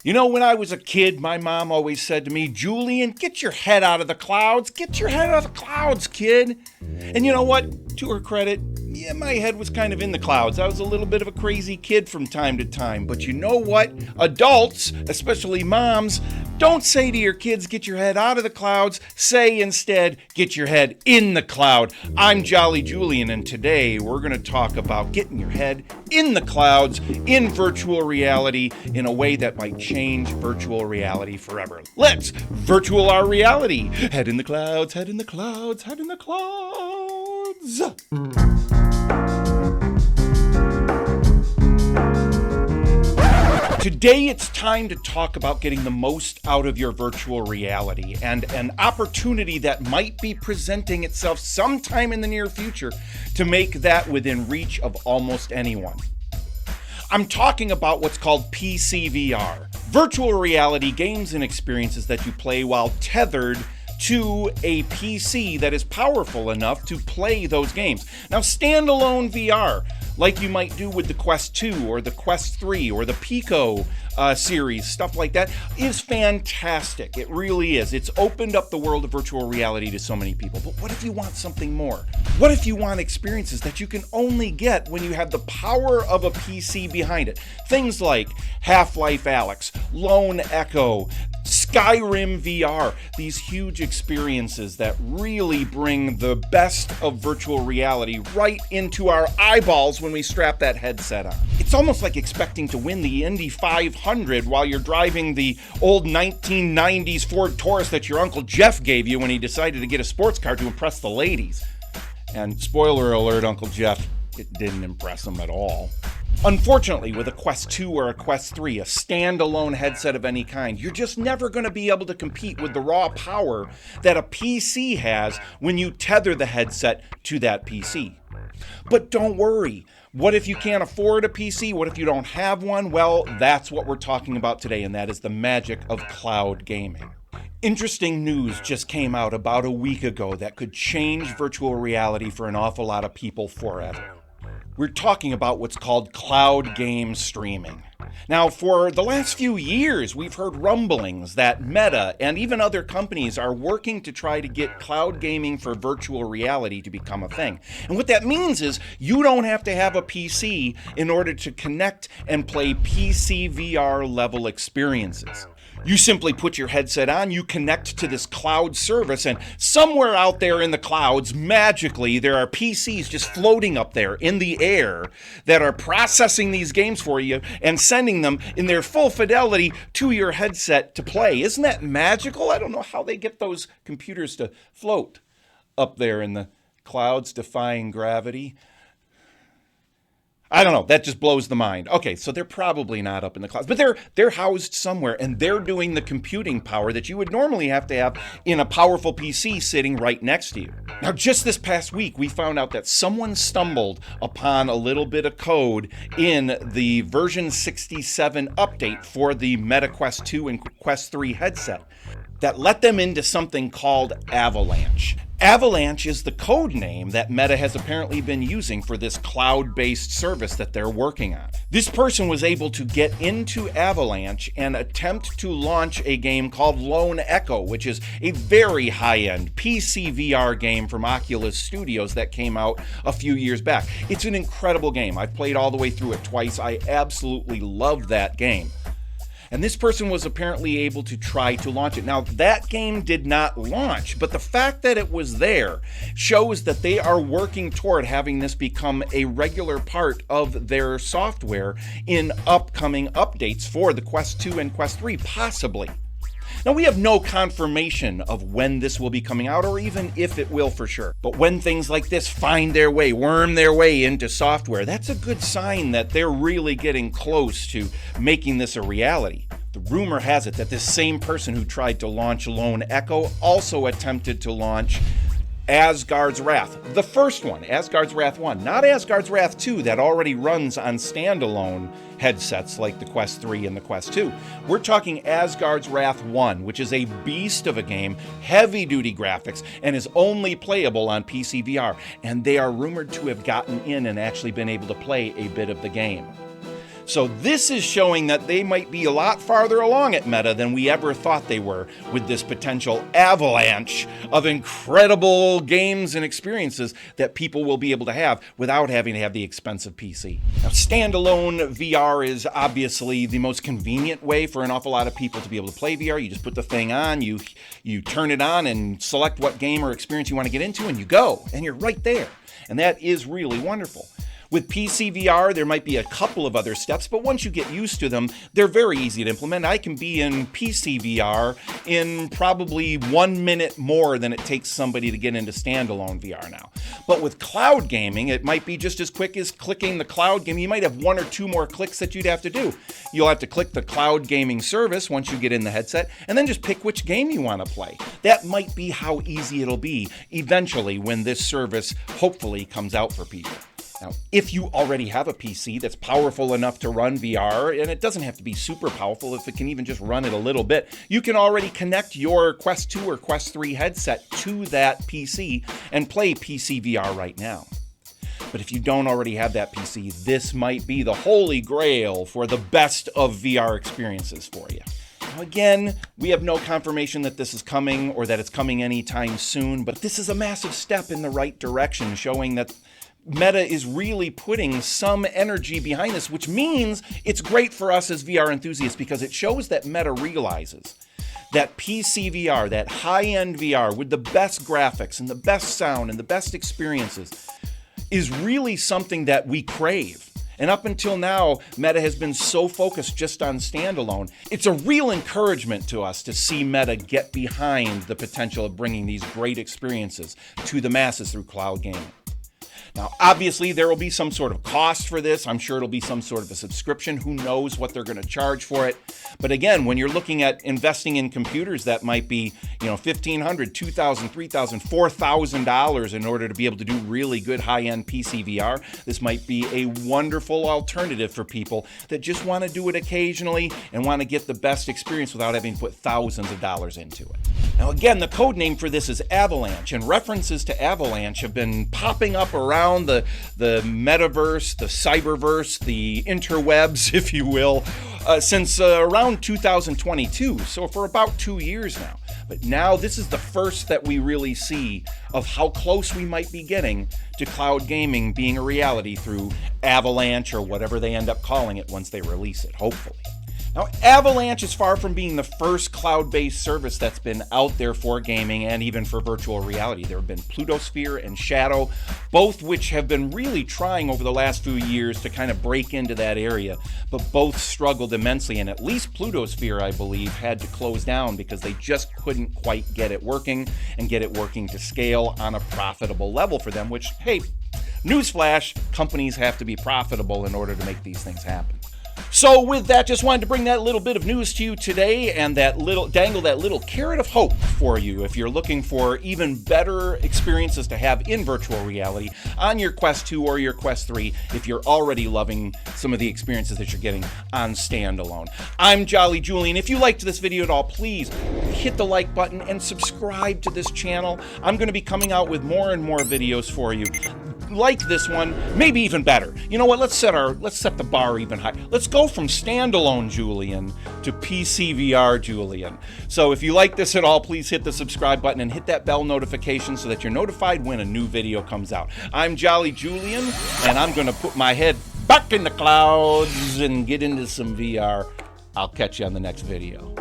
You know, when I was a kid, my mom always said to me, Julian, get your head out of the clouds. Get your head out of the clouds, kid. And you know what? To her credit, yeah, my head was kind of in the clouds. I was a little bit of a crazy kid from time to time. But you know what? Adults, especially moms, don't say to your kids, get your head out of the clouds. Say instead, get your head in the cloud. I'm Jolly Julian, and today we're going to talk about getting your head in the clouds in virtual reality in a way that might change virtual reality forever. Let's virtual our reality. Head in the clouds, head in the clouds, head in the clouds. Today it's time to talk about getting the most out of your virtual reality and an opportunity that might be presenting itself sometime in the near future to make that within reach of almost anyone. I'm talking about what's called PCVR, virtual reality games and experiences that you play while tethered to a PC that is powerful enough to play those games. Now, standalone VR, like you might do with the Quest 2 or the Quest 3 or the Pico series, stuff like that, is fantastic. It really is. It's opened up the world of virtual reality to so many people. But what if you want something more? What if you want experiences that you can only get when you have the power of a PC behind it? Things like Half-Life Alyx, Lone Echo, Skyrim VR, these huge experiences that really bring the best of virtual reality right into our eyeballs when we strap that headset on. It's almost like expecting to win the Indy 500 while you're driving the old 1990s Ford Taurus that your Uncle Jeff gave you when he decided to get a sports car to impress the ladies. And spoiler alert, Uncle Jeff, it didn't impress him at all. Unfortunately, with a Quest 2 or a Quest 3, a standalone headset of any kind, you're just never going to be able to compete with the raw power that a PC has when you tether the headset to that PC. But don't worry. What if you can't afford a PC? What if you don't have one? Well, that's what we're talking about today, and that is the magic of cloud gaming. Interesting news just came out about a week ago that could change virtual reality for an awful lot of people forever. We're talking about what's called cloud game streaming. Now, for the last few years, we've heard rumblings that Meta and even other companies are working to try to get cloud gaming for virtual reality to become a thing. And what that means is you don't have to have a PC in order to connect and play PCVR level experiences. You simply put your headset on, you connect to this cloud service, and somewhere out there in the clouds, magically, there are PCs just floating up there in the air that are processing these games for you and sending them in their full fidelity to your headset to play. Isn't that magical? I don't know how they get those computers to float up there in the clouds, defying gravity. I don't know, that just blows the mind. Okay, so they're probably not up in the clouds, but they're housed somewhere, and they're doing the computing power that you would normally have to have in a powerful PC sitting right next to you. Now, just this past week, we found out that someone stumbled upon a little bit of code in the version 67 update for the Meta Quest 2 and Quest 3 headset that let them into something called Avalanche. Avalanche is the code name that Meta has apparently been using for this cloud-based service that they're working on. This person was able to get into Avalanche and attempt to launch a game called Lone Echo, which is a very high-end PC VR game from Oculus Studios that came out a few years back. It's an incredible game. I've played all the way through it twice. I absolutely love that game. And this person was apparently able to try to launch it. Now, that game did not launch, but the fact that it was there shows that they are working toward having this become a regular part of their software in upcoming updates for the Quest 2 and Quest 3, possibly. Now, we have no confirmation of when this will be coming out or even if it will for sure. But when things like this find their way, worm their way into software, that's a good sign that they're really getting close to making this a reality. The rumor has it that this same person who tried to launch Lone Echo also attempted to launch Asgard's Wrath, the first one, Asgard's Wrath 1, not Asgard's Wrath 2 that already runs on standalone headsets like the Quest 3 and the Quest 2. We're talking Asgard's Wrath 1, which is a beast of a game, heavy-duty graphics, and is only playable on PCVR, and they are rumored to have gotten in and actually been able to play a bit of the game. So this is showing that they might be a lot farther along at Meta than we ever thought they were, with this potential avalanche of incredible games and experiences that people will be able to have without having to have the expensive PC. Now, standalone VR is obviously the most convenient way for an awful lot of people to be able to play VR. You just put the thing on, you turn it on and select what game or experience you want to get into, and you go, and you're right there. And that is really wonderful. With PCVR, there might be a couple of other steps, but once you get used to them, they're very easy to implement. I can be in PCVR in probably 1 minute more than it takes somebody to get into standalone VR now. But with cloud gaming, it might be just as quick as clicking the cloud game. You might have 1 or 2 more clicks that you'd have to do. You'll have to click the cloud gaming service once you get in the headset, and then just pick which game you want to play. That might be how easy it'll be eventually when this service hopefully comes out for people. Now, if you already have a PC that's powerful enough to run VR, and it doesn't have to be super powerful, if it can even just run it a little bit, you can already connect your Quest 2 or Quest 3 headset to that PC and play PCVR right now. But if you don't already have that PC, this might be the holy grail for the best of VR experiences for you. Now again, we have no confirmation that this is coming or that it's coming anytime soon, but this is a massive step in the right direction, showing that Meta is really putting some energy behind this, which means it's great for us as VR enthusiasts because it shows that Meta realizes that PCVR, that high-end VR with the best graphics and the best sound and the best experiences is really something that we crave. And up until now, Meta has been so focused just on standalone. It's a real encouragement to us to see Meta get behind the potential of bringing these great experiences to the masses through cloud gaming. Now, obviously, there will be some sort of cost for this. I'm sure it'll be some sort of a subscription. Who knows what they're going to charge for it? But again, when you're looking at investing in computers that might be, $1,500, $2,000, $3,000, $4,000 in order to be able to do really good high-end PC VR, this might be a wonderful alternative for people that just want to do it occasionally and want to get the best experience without having to put thousands of dollars into it. Now, again, the code name for this is Avalanche, and references to Avalanche have been popping up around the metaverse, the cyberverse, the interwebs, if you will, since around 2022, so for about 2 years now. But now this is the first that we really see of how close we might be getting to cloud gaming being a reality through Avalanche or whatever they end up calling it once they release it, hopefully. Now, Avalanche is far from being the first cloud-based service that's been out there for gaming and even for virtual reality. There have been Plutosphere and Shadow, both which have been really trying over the last few years to kind of break into that area, but both struggled immensely, and at least Plutosphere, I believe, had to close down because they just couldn't quite get it working and get it working to scale on a profitable level for them, which, hey, newsflash, companies have to be profitable in order to make these things happen. So with that, just wanted to bring that little bit of news to you today and dangle that little carrot of hope for you if you're looking for even better experiences to have in virtual reality on your Quest 2 or your Quest 3 if you're already loving some of the experiences that you're getting on standalone. I'm Jolly Julian. If you liked this video at all, please hit the like button and subscribe to this channel. I'm going to be coming out with more and more videos for you like this one, maybe even better. You know what? Let's set the bar even high. Let's go from standalone Julian to PCVR Julian. So if you like this at all, please hit the subscribe button and hit that bell notification so that you're notified when a new video comes out. I'm Jolly Julian, and I'm going to put my head back in the clouds and get into some VR. I'll catch you on the next video.